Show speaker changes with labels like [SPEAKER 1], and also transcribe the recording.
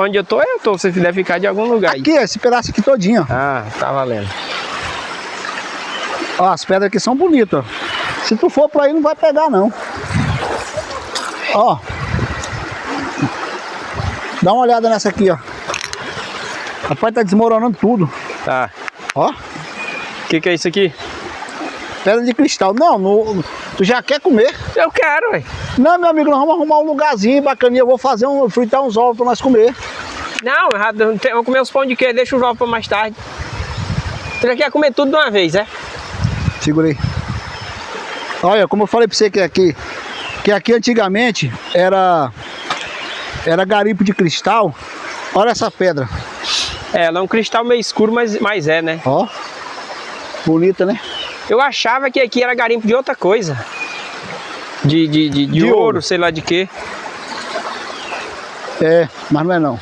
[SPEAKER 1] Onde eu tô, você deve ficar de algum lugar aí.
[SPEAKER 2] Aqui, esse pedaço aqui todinho, ó.
[SPEAKER 1] Ah, tá valendo.
[SPEAKER 2] Ó, as pedras aqui são bonitas, ó. Se tu for pra aí, não vai pegar, não. Ó. Dá uma olhada nessa aqui, ó. Rapaz, tá desmoronando tudo.
[SPEAKER 1] Tá.
[SPEAKER 2] Ó.
[SPEAKER 1] O que é isso aqui?
[SPEAKER 2] Pedra de cristal. Não, tu já quer comer?
[SPEAKER 1] Eu quero, velho.
[SPEAKER 2] Não, meu amigo, nós vamos arrumar um lugarzinho bacaninha. Eu vou fazer fritar uns ovos pra nós comer.
[SPEAKER 1] Não, eu vou comer os pão de queijo, deixa os ovos pra mais tarde. Você já quer comer tudo de uma vez, é?
[SPEAKER 2] Segura aí. Olha, como eu falei pra você que aqui antigamente era garimpo de cristal. Olha essa pedra.
[SPEAKER 1] É, ela é um cristal meio escuro, mas é, né?
[SPEAKER 2] Ó. Bonita, né?
[SPEAKER 1] Eu achava que aqui era garimpo de outra coisa. De ouro, sei lá de quê.
[SPEAKER 2] É, mas não é não.